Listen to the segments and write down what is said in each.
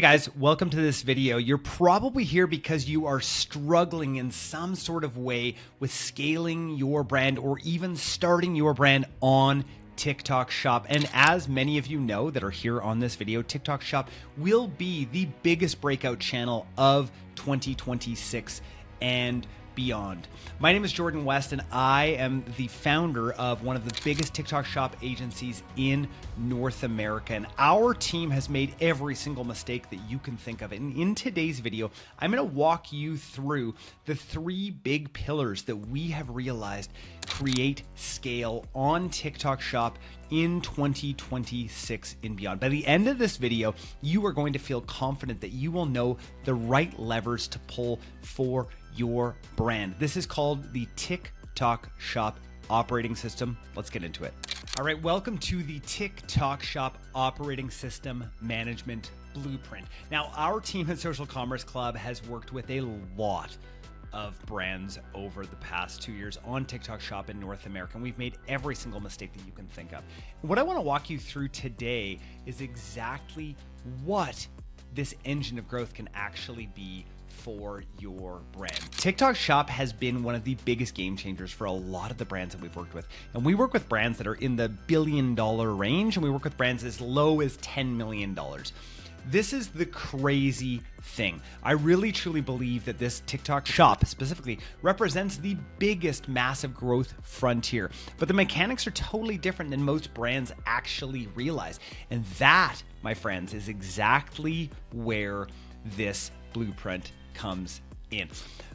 Hey guys, welcome to this video. You're probably here because you are struggling in some sort of way with scaling your brand or even starting your brand on TikTok Shop. And as many of you know that are here on this video, TikTok Shop will be the biggest breakout channel of 2026 and beyond. My name is Jordan West, and I am the founder of one of the biggest TikTok Shop agencies in North America. And our team has made every single mistake that you can think of. And in today's video, I'm going to walk you through the three big pillars that we have realized create scale on TikTok Shop in 2026 and beyond. By the end of this video, you are going to feel confident that you will know the right levers to pull for your brand. This is called the TikTok Shop operating system. Let's get into it. All right, welcome to the TikTok Shop operating system management blueprint. Now, our team at Social Commerce Club has worked with a lot of brands over the past 2 years on TikTok Shop in North America, and we've made every single mistake that you can think of. What I want to walk you through today is exactly what this engine of growth can actually be for your brand. TikTok Shop has been one of the biggest game changers for a lot of the brands that we've worked with. And we work with brands that are in the billion-dollar range, and we work with brands as low as $10 million. This is the crazy thing. I really truly believe that this TikTok Shop specifically represents the biggest massive growth frontier. But the mechanics are totally different than most brands actually realize. And that, my friends, is exactly where this blueprint comes in.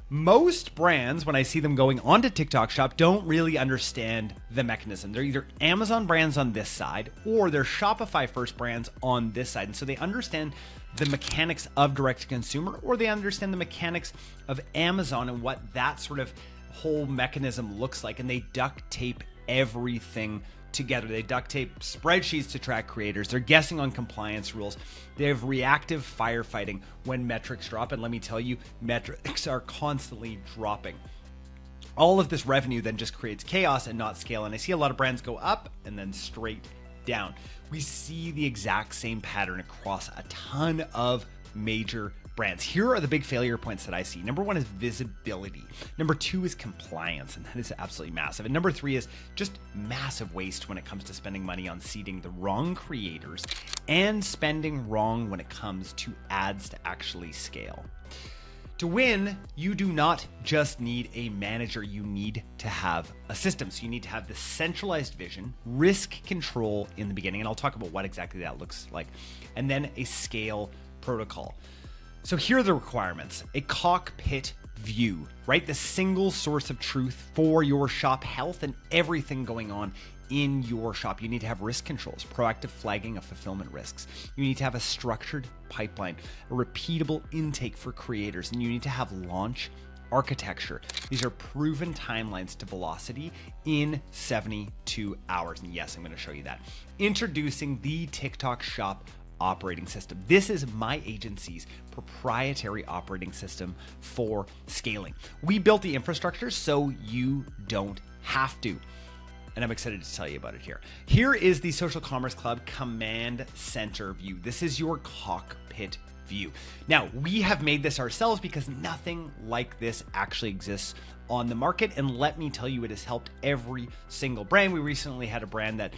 Most brands, when I see them going onto TikTok Shop, don't really understand the mechanism. They're either Amazon brands on this side or they're Shopify first brands on this side. And so they understand the mechanics of direct to consumer, or they understand the mechanics of Amazon and what that sort of whole mechanism looks like. And they duct tape everything together. They duct tape spreadsheets to track creators. They're guessing on compliance rules. They have reactive firefighting when metrics drop. And let me tell you, metrics are constantly dropping. All of this revenue then just creates chaos and not scale. And I see a lot of brands go up and then straight down. We see the exact same pattern across a ton of major brands. Here are the big failure points that I see. Number one is visibility. Number two is compliance, and that is absolutely massive. And number three is just massive waste when it comes to spending money on seeding the wrong creators and spending wrong when it comes to ads to actually scale. To win, you do not just need a manager, you need to have a system. So you need to have the centralized vision, risk control in the beginning, and I'll talk about what exactly that looks like, and then a scale protocol. So here are the requirements. A cockpit view, right? The single source of truth for your shop health and everything going on in your shop. You need to have risk controls, proactive flagging of fulfillment risks. You need to have a structured pipeline, a repeatable intake for creators, and you need to have launch architecture. These are proven timelines to velocity in 72 hours. And yes, I'm going to show you that. Introducing the TikTok Shop operating system. This is my agency's proprietary operating system for scaling. We built the infrastructure so you don't have to. And I'm excited to tell you about it here. Here is the Social Commerce Club Command Center view. This is your cockpit view. Now, we have made this ourselves because nothing like this actually exists on the market. And let me tell you, it has helped every single brand. We recently had a brand that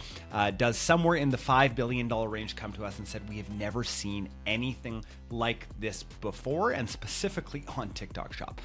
does somewhere in the $5 billion range come to us and said, we have never seen anything like this before, and specifically on TikTok Shop.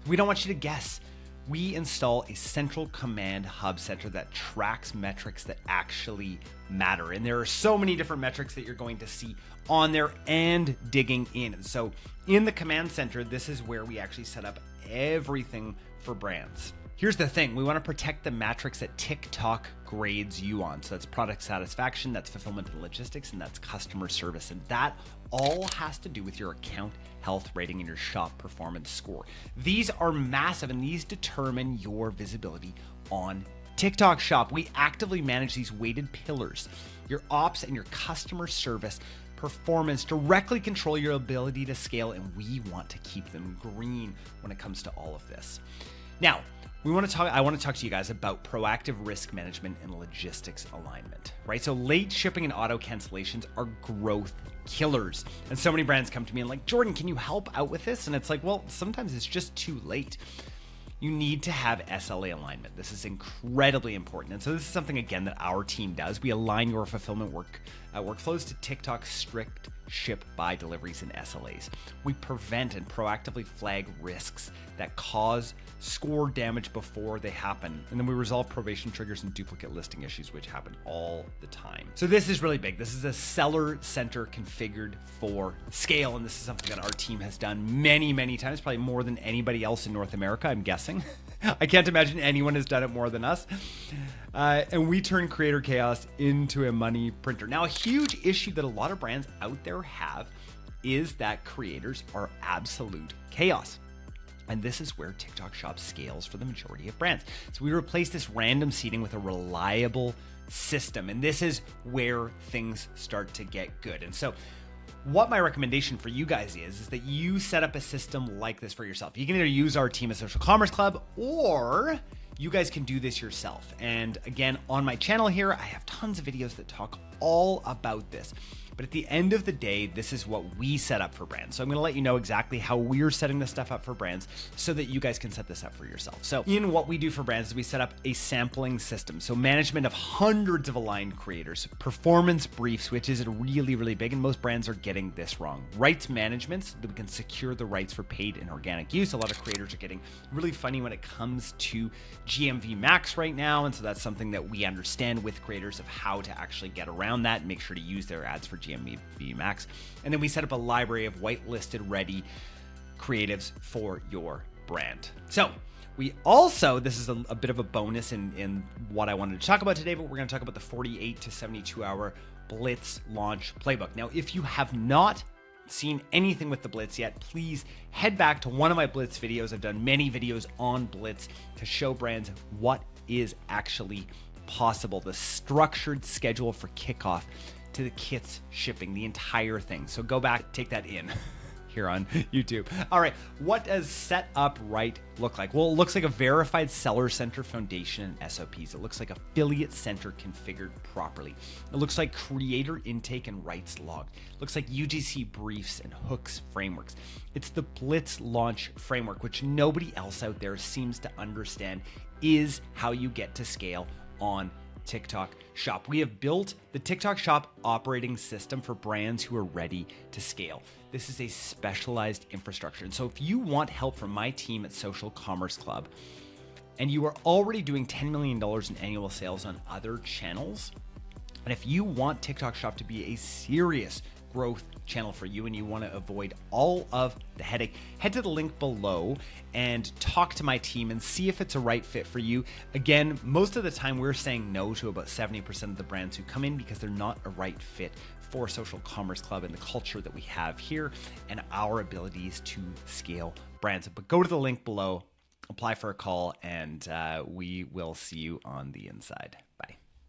We don't want you to guess. We install a central command hub center that tracks metrics that actually matter. And there are so many different metrics that you're going to see on there and digging in. So in the command center, this is where we actually set up everything for brands. Here's the thing. We want to protect the metrics that TikTok grades you on. So that's product satisfaction, that's fulfillment and logistics, and that's customer service. And that all has to do with your account health rating and your shop performance score. These are massive, and these determine your visibility on TikTok Shop. We actively manage these weighted pillars. Your ops and your customer service performance directly control your ability to scale, and we want to keep them green when it comes to all of this. Now, I want to talk to you guys about proactive risk management and logistics alignment, right? So late shipping and auto cancellations are growth killers. And so many brands come to me and like, Jordan, can you help out with this? And it's like, well, sometimes it's just too late. You need to have SLA alignment. This is incredibly important. And so this is something, again, that our team does. We align your fulfillment workflows to TikTok's strict ship, buy, deliveries, and SLAs. We prevent and proactively flag risks that cause score damage before they happen. And then we resolve probation triggers and duplicate listing issues, which happen all the time. So this is really big. This is a seller center configured for scale. And this is something that our team has done many, many times, probably more than anybody else in North America, I'm guessing. I can't imagine anyone has done it more than us. And we turn creator chaos into a money printer. Now, a huge issue that a lot of brands out there have is that creators are absolute chaos. And this is where TikTok Shop scales for the majority of brands. So we replace this random seeding with a reliable system. And this is where things start to get good. And so what my recommendation for you guys is that you set up a system like this for yourself. You can either use our team at Social Commerce Club, or you guys can do this yourself. And again, on my channel here, I have tons of videos that talk all about this. But at the end of the day, this is what we set up for brands. So I'm gonna let you know exactly how we're setting this stuff up for brands so that you guys can set this up for yourself. So in what we do for brands is we set up a sampling system. So management of hundreds of aligned creators, performance briefs, which is really, really big, and most brands are getting this wrong. Rights management, so that we can secure the rights for paid and organic use. A lot of creators are getting really funny when it comes to GMV max right now. And so that's something that we understand with creators of how to actually get around that and make sure to use their ads for GMV max. And then we set up a library of whitelisted ready creatives for your brand. So we also, this is a bit of a bonus in what I wanted to talk about today, but we're going to talk about the 48 to 72 hour Blitz launch playbook. Now, if you have not seen anything with the Blitz yet, please head back to one of my Blitz videos. I've done many videos on Blitz to show brands what is actually possible, the structured schedule for kickoff to the kits shipping, the entire thing. So go back, take that in here on YouTube. All right, what does set up right look like? Well, it looks like a verified seller center foundation and SOPs. It looks like affiliate center configured properly. It looks like creator intake and rights logged. It looks like UGC briefs and hooks frameworks. It's the Blitz launch framework, which nobody else out there seems to understand is how you get to scale on TikTok Shop. We have built the TikTok Shop operating system for brands who are ready to scale. This is a specialized infrastructure. And so if you want help from my team at Social Commerce Club, and you are already doing $10 million in annual sales on other channels, and if you want TikTok Shop to be a serious growth channel for you and you want to avoid all of the headache, head to the link below and talk to my team and see if it's a right fit for you. Again, most of the time we're saying no to about 70% of the brands who come in because they're not a right fit for Social Commerce Club and the culture that we have here and our abilities to scale brands. But go to the link below, apply for a call, and we will see you on the inside.